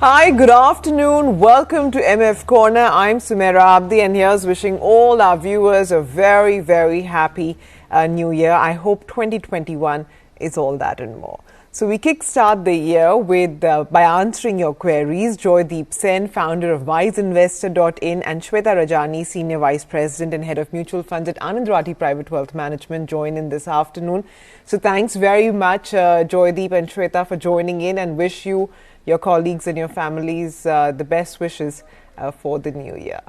Hi, good afternoon. Welcome to MF Corner. I'm Sumaira Abdi, and here's wishing all our viewers a very, very happy new year. I hope 2021 is all that and more. So we kickstart the year with by answering your queries. Joydeep Sen, founder of WiseInvestor.in, and Shweta Rajani, senior vice president and head of mutual funds at Anand Rathi Private Wealth Management, join in this afternoon. So thanks very much, Joydeep and Shweta, for joining in, and wish you, your colleagues and your families the best wishes for the new year.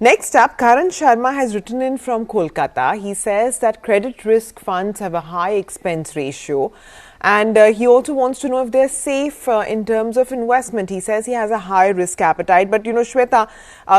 Next up, Karan Sharma has written in from Kolkata. He says that credit risk funds have a high expense ratio, and he also wants to know if they're safe in terms of investment. He says he has a high risk appetite. But, Shweta,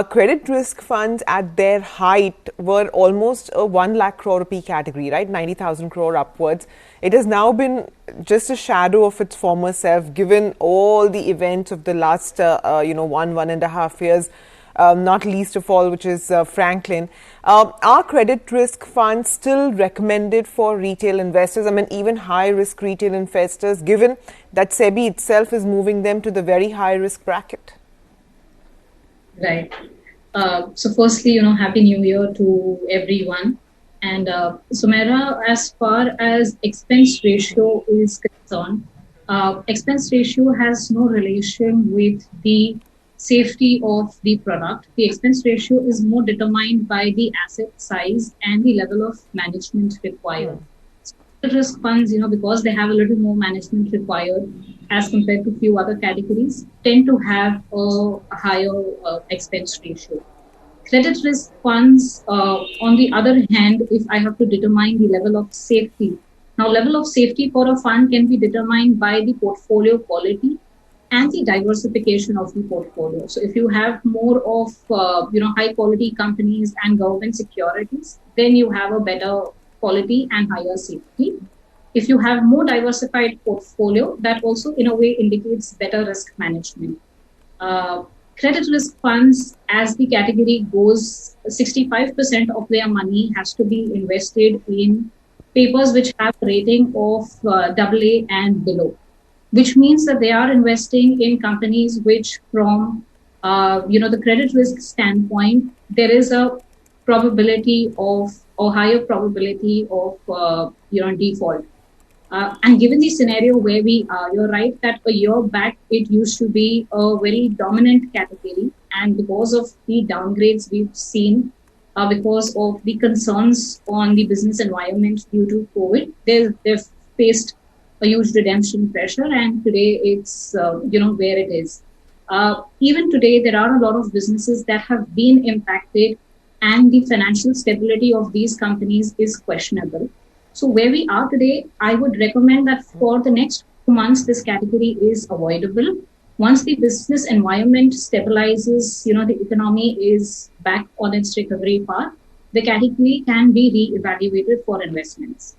credit risk funds at their height were almost a 1 lakh crore rupee category, right? 90,000 crore upwards. It has now been just a shadow of its former self, given all the events of the last, 1.5 years. Not least of all, which is Franklin. Are credit risk funds still recommended for retail investors? I mean, even high-risk retail investors, given that SEBI itself is moving them to the very high-risk bracket? Right. So firstly, Happy New Year to everyone. And Sumaira, as far as expense ratio is concerned, expense ratio has no relation with the safety of the product. The expense ratio is more determined by the asset size and the level of management required. So risk funds, because they have a little more management required as compared to few other categories, tend to have a higher expense ratio. Credit risk funds, on the other hand, if I have to determine the level of safety, now level of safety for a fund can be determined by the portfolio quality and the diversification of the portfolio. So if you have more of high quality companies and government securities, then you have a better quality and higher safety. If you have more diversified portfolio, that also in a way indicates better risk management. Credit risk funds, as the category goes, 65% of their money has to be invested in papers which have a rating of AA and below, which means that they are investing in companies which, from the credit risk standpoint, there is a probability of, or higher probability of default. And given the scenario where we are, you're right that a year back it used to be a very dominant category, and because of the downgrades we've seen, because of the concerns on the business environment due to COVID, they've faced a huge redemption pressure, and today it's where it is. Even today, there are a lot of businesses that have been impacted, and the financial stability of these companies is questionable. So where we are today, I would recommend that for the next 2 months, this category is avoidable. Once the business environment stabilizes, the economy is back on its recovery path, the category can be re-evaluated for investments.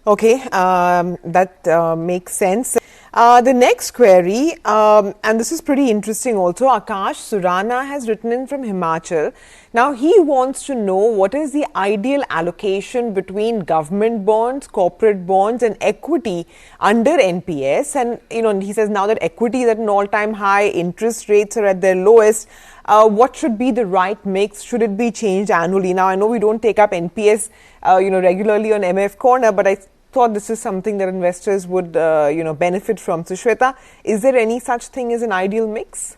Okay, that makes sense. The next query, and this is pretty interesting also, Akash Surana has written in from Himachal. Now, he wants to know what is the ideal allocation between government bonds, corporate bonds and equity under NPS. And, he says now that equity is at an all-time high, interest rates are at their lowest. What should be the right mix? Should it be changed annually? Now, I know we don't take up NPS, regularly on MF Corner, but I thought this is something that investors would, benefit from. So, Shweta, is there any such thing as an ideal mix?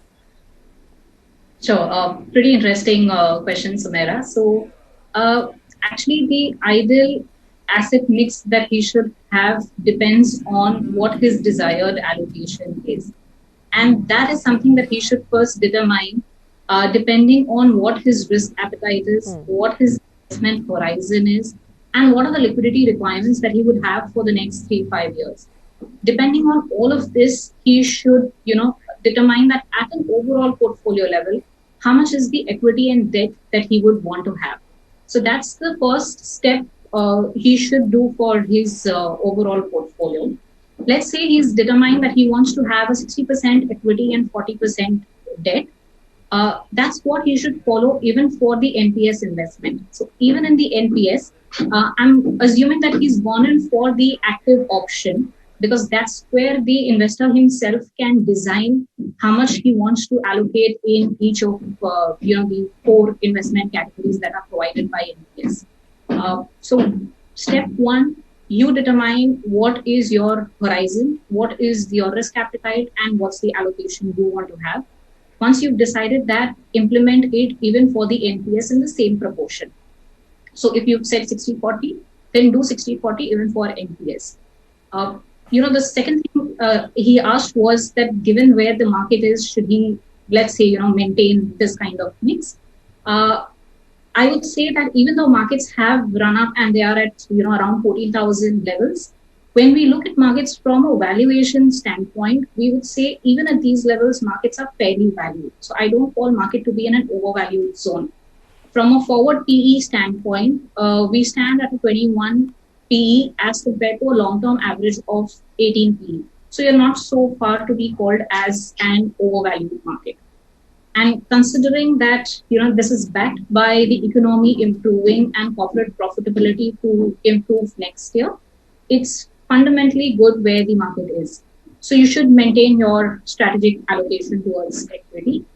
Sure. Pretty interesting question, Sumaira. So, actually, the ideal asset mix that he should have depends on what his desired allocation is. And that is something that he should first determine, depending on what his risk appetite is, what his investment horizon is, and what are the liquidity requirements that he would have for the next 3-5 years. Depending on all of this, he should, determine that at an overall portfolio level, how much is the equity and debt that he would want to have. So that's the first step he should do for his overall portfolio. Let's say he's determined that he wants to have a 60% equity and 40% debt. That's what he should follow even for the NPS investment. So even in the NPS, I'm assuming that he's gone in for the active option, because that's where the investor himself can design how much he wants to allocate in each of the four investment categories that are provided by NPS. So step one, you determine what is your horizon, what is your risk appetite, and what's the allocation you want to have. Once you've decided that, implement it even for the NPS in the same proportion. So if you've said 60-40, then do 60-40 even for NPS. The second thing he asked was that given where the market is, should he, let's say, maintain this kind of mix? I would say that even though markets have run up and they are at, around 14,000 levels, when we look at markets from a valuation standpoint, we would say even at these levels, markets are fairly valued. So I don't call market to be in an overvalued zone. From a forward PE standpoint, we stand at a 21 PE as compared to a long-term average of 18 PE. So you're not so far to be called as an overvalued market. And considering that, this is backed by the economy improving and corporate profitability to improve next year, it's fundamentally good where the market is. So you should maintain your strategic allocation towards equity.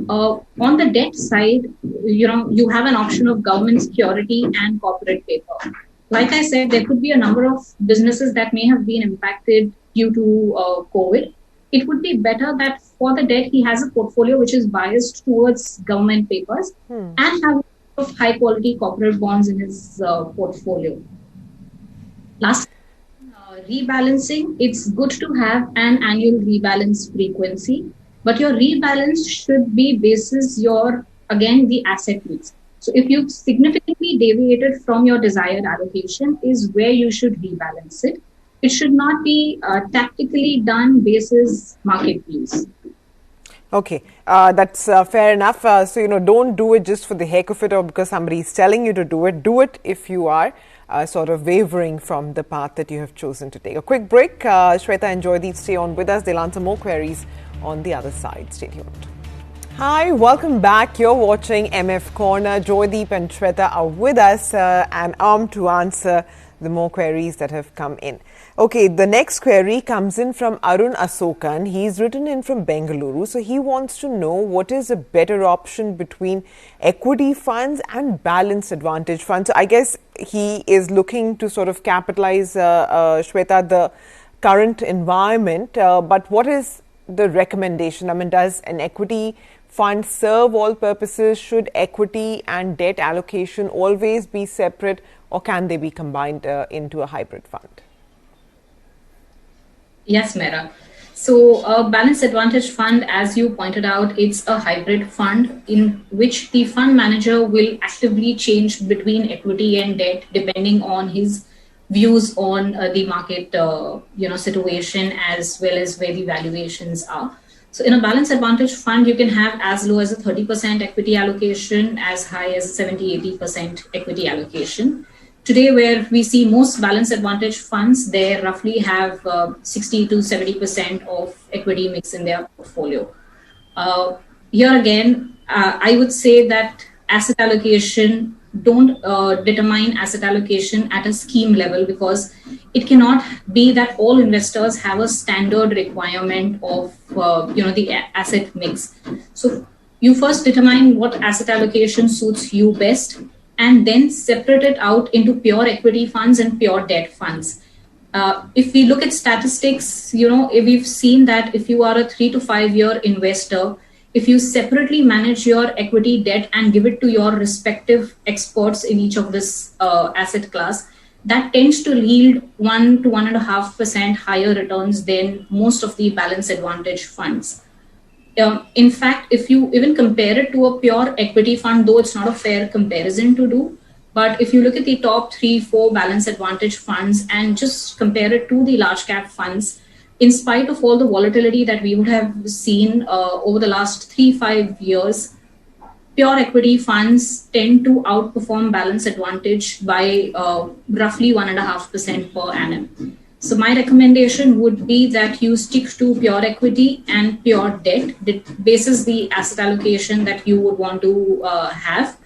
On the debt side, you have an option of government security and corporate paper. Like I said, there could be a number of businesses that may have been impacted due to COVID. It would be better that for the debt, he has a portfolio which is biased towards government papers and have high quality corporate bonds in his portfolio. Last, rebalancing. It's good to have an annual rebalance frequency, but your rebalance should be basis the asset mix. So if you've significantly deviated from your desired allocation is where you should rebalance it. It should not be tactically done basis market views. Okay, that's fair enough. So, don't do it just for the heck of it or because somebody is telling you to do it. Do it if you are sort of wavering from the path that you have chosen to take. A quick break. Shweta and Joydeep, stay on with us. They'll answer more queries on the other side. Stay tuned. Hi, welcome back. You're watching MF Corner. Joydeep and Shweta are with us and armed to answer the more queries that have come in. Okay, the next query comes in from Arun Asokan. He's written in from Bengaluru. So he wants to know what is a better option between equity funds and balanced advantage funds. So I guess he is looking to sort of capitalize, Shweta, the current environment. But what is the recommendation? I mean, does an equity fund serve all purposes? Should equity and debt allocation always be separate, or can they be combined into a hybrid fund? Yes, Mera. So a balanced advantage fund, as you pointed out, it's a hybrid fund in which the fund manager will actively change between equity and debt depending on his views on the market situation as well as where the valuations are. So in a balanced advantage fund, you can have as low as a 30% equity allocation, as high as 70-80% equity allocation. Today, where we see most balanced advantage funds, they roughly have 60 to 70% of equity mix in their portfolio. Here again, I would say that asset allocation, don't determine asset allocation at a scheme level, because it cannot be that all investors have a standard requirement of the asset mix. So you first determine what asset allocation suits you best, and then separate it out into pure equity funds and pure debt funds. If we look at statistics, we've seen that if you are a 3 to 5 year investor, if you separately manage your equity, debt, and give it to your respective experts in each of this asset class, that tends to yield 1 to 1.5% higher returns than most of the balanced advantage funds. In fact, if you even compare it to a pure equity fund, though it's not a fair comparison to do, but if you look at the top 3-4 balanced advantage funds and just compare it to the large cap funds, in spite of all the volatility that we would have seen over the last 3-5 years, pure equity funds tend to outperform balanced advantage by roughly 1.5% per annum. So my recommendation would be that you stick to pure equity and pure debt basis the asset allocation that you would want to have,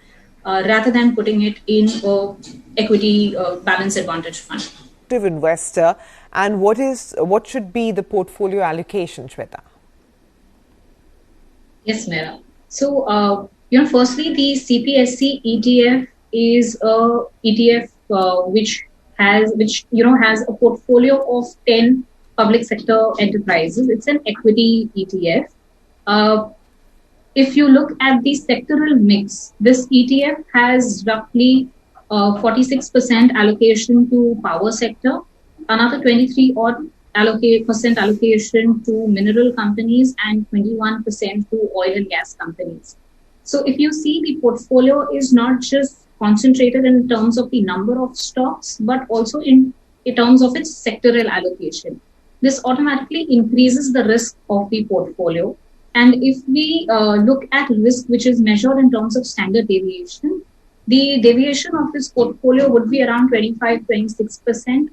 rather than putting it in a equity balanced advantage fund. Investor, and what should be the portfolio allocation, Shweta? Yes, Mera. So, firstly, the CPSC ETF is a ETF which has a portfolio of 10 public sector enterprises. It's an equity ETF. Uh, if you look at the sectoral mix, this ETF has roughly 46% allocation to power sector, another 23 odd percent allocation to mineral companies, and 21% to oil and gas companies. So if you see, the portfolio is not just concentrated in terms of the number of stocks, but also in terms of its sectoral allocation. This automatically increases the risk of the portfolio. And if we look at risk, which is measured in terms of standard deviation, the deviation of this portfolio would be around 25-26%,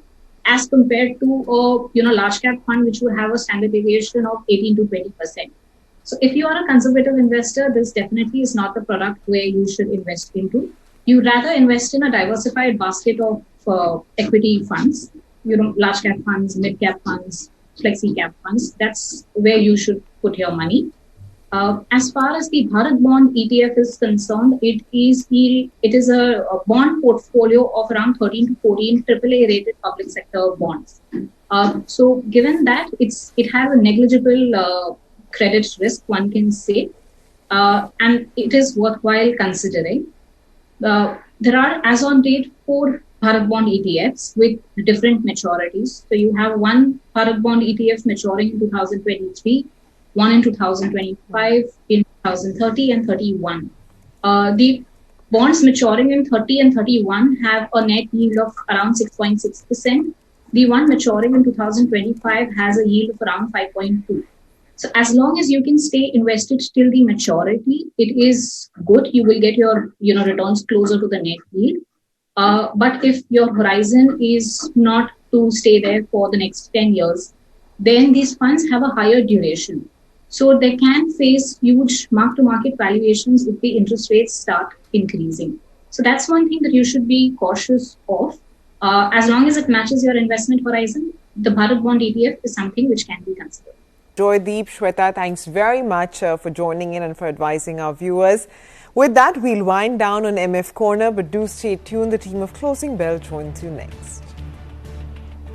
as compared to a large cap fund, which would have a standard deviation of 18 to 20%. So if you are a conservative investor, this definitely is not the product where you should invest into. You rather invest in a diversified basket of equity funds, large cap funds, mid cap funds, flexi cap funds. That's where you should put your money. As far as the Bharat Bond ETF is concerned, it is a bond portfolio of around 13 to 14 AAA rated public sector bonds. So given that it has a negligible credit risk, one can say, and it is worthwhile considering. There are, as on date, 4 Bharat Bond ETFs with different maturities. So you have one Bharat Bond ETF maturing in 2023, one in 2025, in 2030 and 31. The bonds maturing in 30 and 31 have a net yield of around 6.6%. The one maturing in 2025 has a yield of around 5.2. So as long as you can stay invested till the maturity, it is good. You will get your returns closer to the net yield. But if your horizon is not to stay there for the next 10 years, then these funds have a higher duration. So they can face huge mark-to-market valuations if the interest rates start increasing. So that's one thing that you should be cautious of. As long as it matches your investment horizon, the Bharat Bond ETF is something which can be considered. Joydeep, Shweta, thanks very much for joining in and for advising our viewers. With that, we'll wind down on MF Corner, but do stay tuned. The team of Closing Bell joins you next.